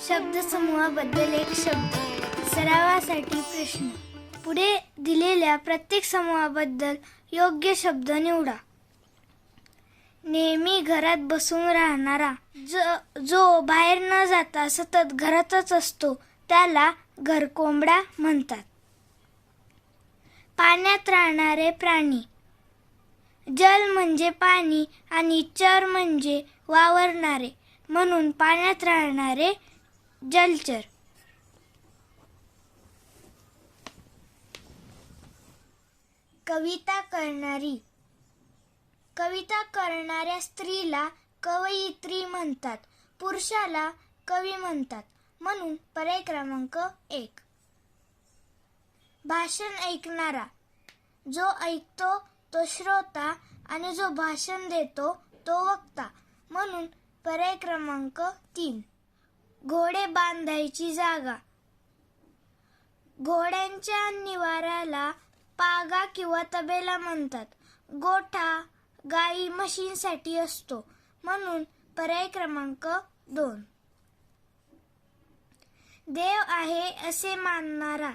शब्दसमूहाबद्दल एक शब्द. सरावासाठी प्रश्न. पुढे दिलेल्या प्रत्येक समूहाबद्दल योग्य शब्द निवडा. नेहमी घरात बसून राहणारा. जो बाहेर न जाता सतत घरातच असतो त्याला घरकोंबडा म्हणतात. पाण्यात राहणारे प्राणी. जल म्हणजे पाणी आणि चर म्हणजे वावरणारे, म्हणून पाण्यात राहणारे जलचर. कविता करणारी. कविता करणाऱ्या स्त्रीला कवयित्री म्हणतात, पुरुषाला कवी म्हणतात, म्हणून पर्याय क्रमांक 1. भाषण ऐकणारा. जो ऐकतो तो श्रोता आणि जो भाषण देतो तो वक्ता, म्हणून पर्याय क्रमांक 3. घोडे बांधायची जागा. घोड्यांच्या निवाऱ्याला पागा किंवा तबेला म्हणतात. गोठा गाई म्हशींसाठी असतो, म्हणून पर्याय क्रमांक 2. देव आहे असे मानणारा.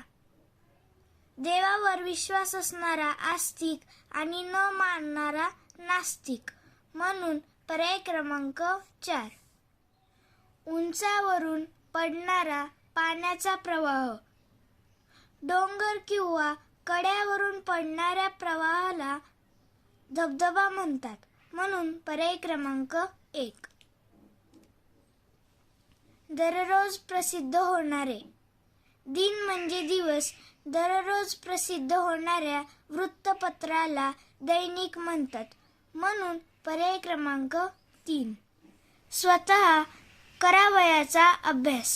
देवावर विश्वास असणारा आस्तिक आणि न मानणारा नास्तिक, म्हणून पर्याय क्रमांक 4. उंचावरून पडणारा पाण्याचा प्रवाह. डोंगर किंवा कड्यावरून पडणाऱ्या प्रवाहाला धबधबा म्हणतात, म्हणून पर्याय क्रमांक 1. दररोज प्रसिद्ध होणारे. दिन म्हणजे दिवस. दररोज प्रसिद्ध होणाऱ्या वृत्तपत्राला दैनिक म्हणतात, म्हणून पर्याय क्रमांक 3. स्वतः करावयाचा अभ्यास.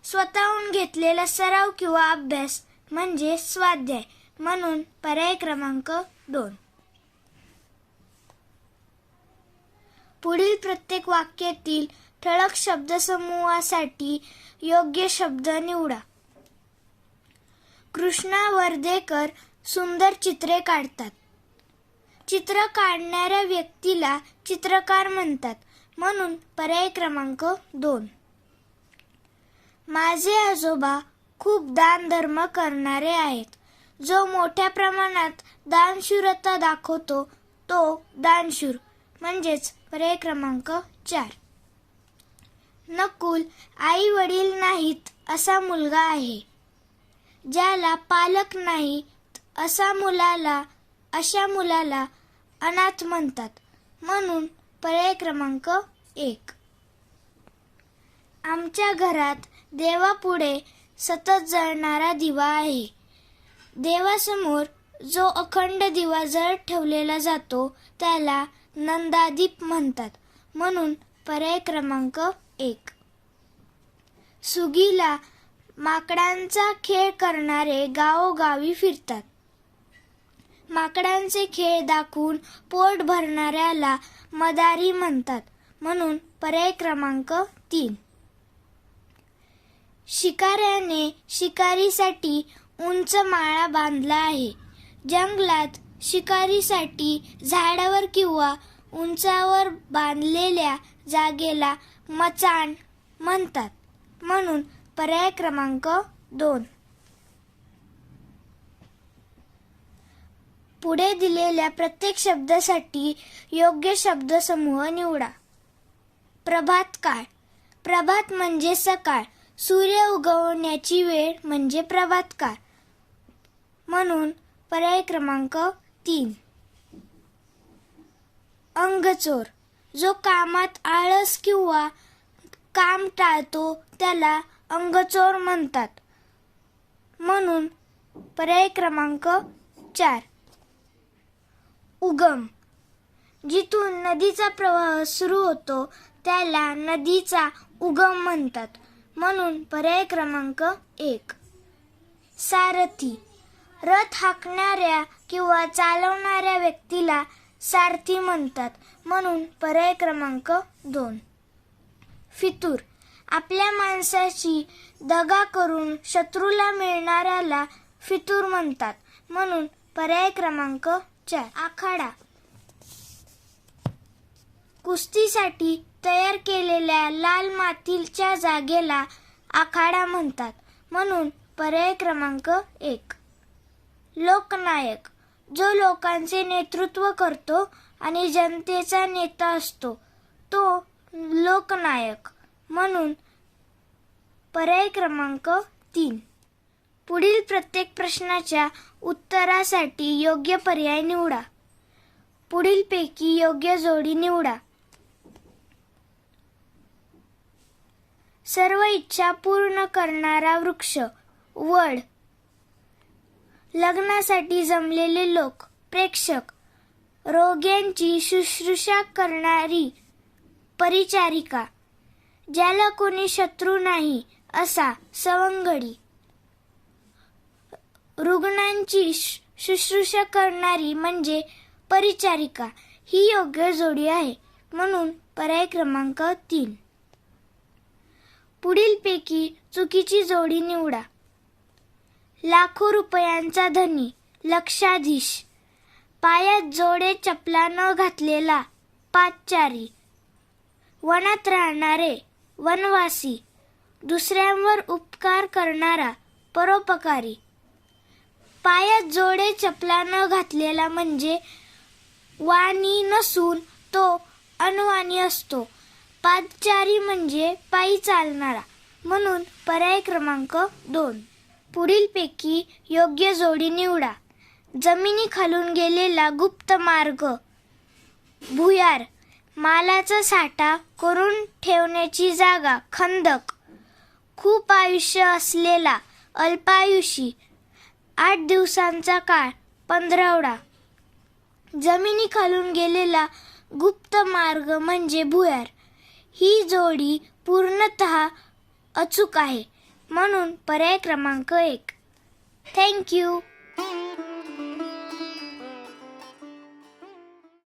स्वतःहून घेतलेला सराव किंवा अभ्यास म्हणजे स्वाध्याय, म्हणून पर्याय क्रमांक 2. पुढील प्रत्येक वाक्यातील ठळक शब्दसमूहासाठी योग्य शब्द निवडा. कृष्णा वर्धेकर सुंदर चित्रे काढतात. चित्र काढणाऱ्या व्यक्तीला चित्रकार म्हणतात, म्हणून पर्याय क्रमांक 2. माझे आजोबा खूप दानधर्म करणारे आहेत. जो मोठ्या प्रमाणात दानशूरता दाखवतो तो दानशूर, म्हणजेच पर्याय क्रमांक 4. नकुल आई वडील नाहीत असा मुलगा आहे. ज्याला पालक नाहीत अशा मुलाला अनाथ म्हणतात, म्हणून पर्याय क्रमांक 1. आमच्या घरात देवापुढे सतत जळणारा दिवा आहे. देवासमोर जो अखंड दिवा जळत ठेवलेला जातो त्याला नंदादीप म्हणतात, म्हणून पर्याय क्रमांक 1. सुगीला माकडांचा खेळ करणारे गावोगावी फिरतात. माकडांचे खेळ दाखवून पोट भरणाऱ्याला मदारी म्हणतात, म्हणून पर्याय क्रमांक 3. शिकाऱ्याने शिकारीसाठी उंच माळा बांधला आहे. जंगलात शिकारीसाठी झाडावर किंवा उंचावर बांधलेल्या जागेला मचाण म्हणतात, म्हणून पर्याय क्रमांक 2. पुढे दिलेल्या प्रत्येक शब्दासाठी योग्य शब्दसमूह निवडा. प्रभात काळ. प्रभात म्हणजे सकाळ. सूर्य उगवण्याची वेळ म्हणजे प्रभात काळ, म्हणून पर्याय क्रमांक 3. अंगचोर. जो कामात आळस किंवा काम टाळतो त्याला अंगचोर म्हणतात, म्हणून पर्याय क्रमांक 4. उगम. जिथून नदीचा प्रवाह सुरू होतो त्याला नदीचा उगम म्हणतात, म्हणून पर्याय क्रमांक 1. सारथी. रथ हाकणाऱ्या किंवा चालवणाऱ्या व्यक्तीला सारथी म्हणतात, म्हणून पर्याय क्रमांक 2. फितूर. आपल्या माणसाची दगा करून शत्रूला मिळणाऱ्याला फितूर म्हणतात, म्हणून पर्याय क्रमांक 4. आखाडा. कुस्तीसाठी तयार केलेल्या लाल मातीच्या जागेला आखाडा म्हणतात. म्हणून पर्याय क्रमांक 1. लोकनायक, जो लोकांचे नेतृत्व करतो आणि जनतेचा नेता असतो तो लोकनायक. म्हणून पर्याय क्रमांक 3. पुढील प्रत्येक प्रश्नाच्या उत्तरासाठी योग्य पर्याय निवडा. पुढीलपैकी योग्य जोडी निवडा. सर्व इच्छा पूर्ण करणारा वृक्ष, वड. लग्नासाठी जमलेले लोक, प्रेक्षक. रोग्यांची शुश्रूषा करणारी, परिचारिका. ज्याला कोणी शत्रू नाही असा, सवंगडी. रुग्णांची शुश्रूषा करणारी म्हणजे परिचारिका. ही योग्य जोडी आहे. म्हणून पर्याय क्रमांक 3. पुढीलपैकी चुकीची जोडी निवडा. लाखो रुपयांचा धनी, लक्षाधीश. पायात जोडे चपला न घातलेला, पादचारी. वनात राहणारे, वनवासी. दुसऱ्यांवर उपकार करणारा, परोपकारी. पायात जोडे चपला न घातलेला म्हणजे वाणी नसून तो अनवाणी असतो. पादचारी म्हणजे पायी चालणारा. म्हणून पर्याय क्रमांक 2. पुढीलपैकी योग्य जोडी निवडा. जमिनीखालून गेलेला गुप्त मार्ग, भुयार. मालाचा साठा करून ठेवण्याची जागा, खंदक. खूप आयुष्य असलेला, अल्पायुषी. 8 दिवसांचा काळ, पंधरवडा. जमिनीखालून गेलेला गुप्त मार्ग म्हणजे भुयार. ही जोडी पूर्णतः अचूक आहे. म्हणून पर्याय क्रमांक 1. थँक्यू.